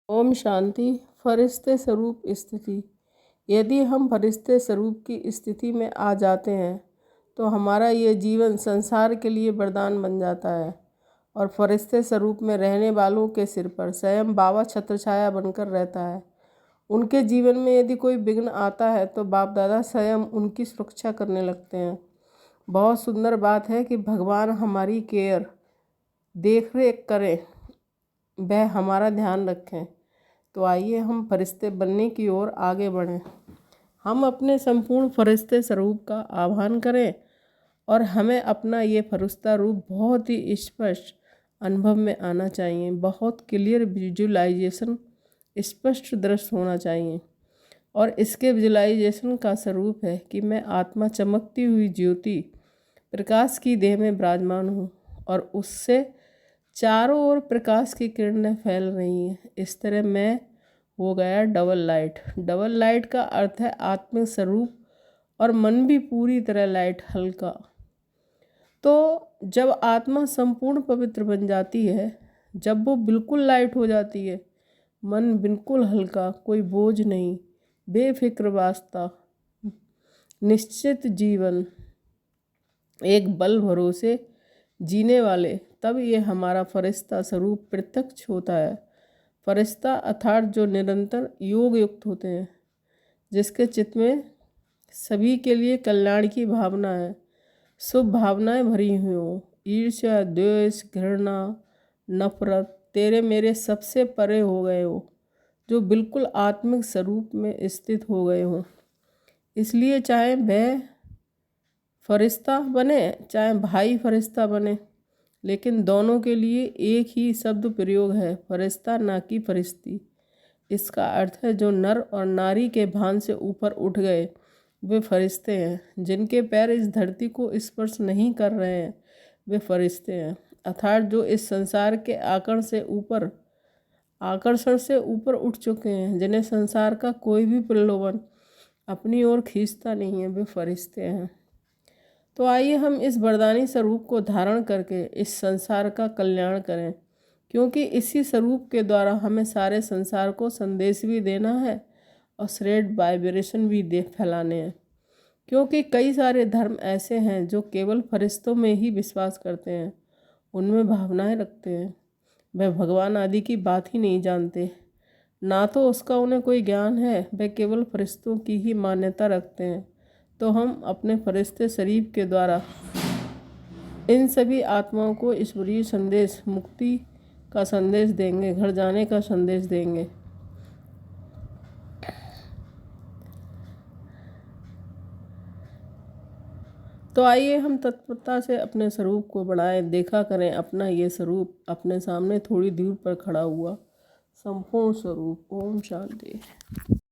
ओम शांति। फरिश्ते स्वरूप स्थिति। यदि हम फरिश्ते स्वरूप की स्थिति में आ जाते हैं तो हमारा ये जीवन संसार के लिए वरदान बन जाता है और फरिश्ते स्वरूप में रहने वालों के सिर पर स्वयं बाबा छत्रछाया बनकर रहता है। उनके जीवन में यदि कोई विघ्न आता है तो बाप दादा स्वयं उनकी सुरक्षा करने लगते हैं। बहुत सुंदर बात है कि भगवान हमारी केयर देख रेख करें, वह हमारा ध्यान रखें। तो आइए हम फरिश्ते बनने की ओर आगे बढ़ें। हम अपने संपूर्ण फरिश्ते स्वरूप का आह्वान करें और हमें अपना ये फरिश्ता रूप बहुत ही स्पष्ट अनुभव में आना चाहिए। बहुत क्लियर विजुअलाइजेशन, स्पष्ट दृश्य होना चाहिए। और इसके विजुअलाइजेशन का स्वरूप है कि मैं आत्मा चमकती हुई ज्योति प्रकाश की देह में विराजमान हूँ और उससे चारों ओर प्रकाश की किरणें फैल रही हैं। इस तरह मैं हो गया डबल लाइट। डबल लाइट का अर्थ है आत्मिक स्वरूप और मन भी पूरी तरह लाइट, हल्का। तो जब आत्मा संपूर्ण पवित्र बन जाती है, जब वो बिल्कुल लाइट हो जाती है, मन बिल्कुल हल्का, कोई बोझ नहीं, बेफिक्र वास्ता, निश्चित जीवन, एक बल भरोसे जीने वाले, तब ये हमारा फरिश्ता स्वरूप प्रत्यक्ष होता है। फरिश्ता अर्थात जो निरंतर योग युक्त होते हैं, जिसके चित्त में सभी के लिए कल्याण की भावना है, शुभ भावनाएं भरी हुई हों, ईर्ष्या, द्वेष, घृणा, नफरत तेरे मेरे सबसे परे हो गए हो, जो बिल्कुल आत्मिक स्वरूप में स्थित हो गए हों। इसलिए चाहे वह फरिश्ता बने चाहे भाई फरिश्ता बने, लेकिन दोनों के लिए एक ही शब्द प्रयोग है, फरिश्ता ना कि फरिश्ती। इसका अर्थ है जो नर और नारी के भान से ऊपर उठ गए वे फरिश्ते हैं, जिनके पैर इस धरती को स्पर्श नहीं कर रहे हैं वे फरिश्ते हैं। अर्थात जो इस संसार के आकर्षण से ऊपर उठ चुके हैं, जिन्हें संसार का कोई भी प्रलोभन अपनी ओर खींचता नहीं है, वे फरिश्ते हैं। तो आइए हम इस वरदानी स्वरूप को धारण करके इस संसार का कल्याण करें, क्योंकि इसी स्वरूप के द्वारा हमें सारे संसार को संदेश भी देना है और श्रेष्ठ वाइब्रेशन भी फैलाने हैं। क्योंकि कई सारे धर्म ऐसे हैं जो केवल फरिश्तों में ही विश्वास करते हैं, उनमें भावनाएं रखते हैं, वह भगवान आदि की बात ही नहीं जानते, ना तो उसका उन्हें कोई ज्ञान है, वह केवल फरिश्तों की ही मान्यता रखते हैं। तो हम अपने फरिश्ते शरीफ के द्वारा इन सभी आत्माओं को ईश्वरीय संदेश, मुक्ति का संदेश देंगे, घर जाने का संदेश देंगे। तो आइए हम तत्परता से अपने स्वरूप को बढ़ाएं, देखा करें अपना ये स्वरूप अपने सामने थोड़ी दूर पर खड़ा हुआ संपूर्ण स्वरूप। ओम शांति।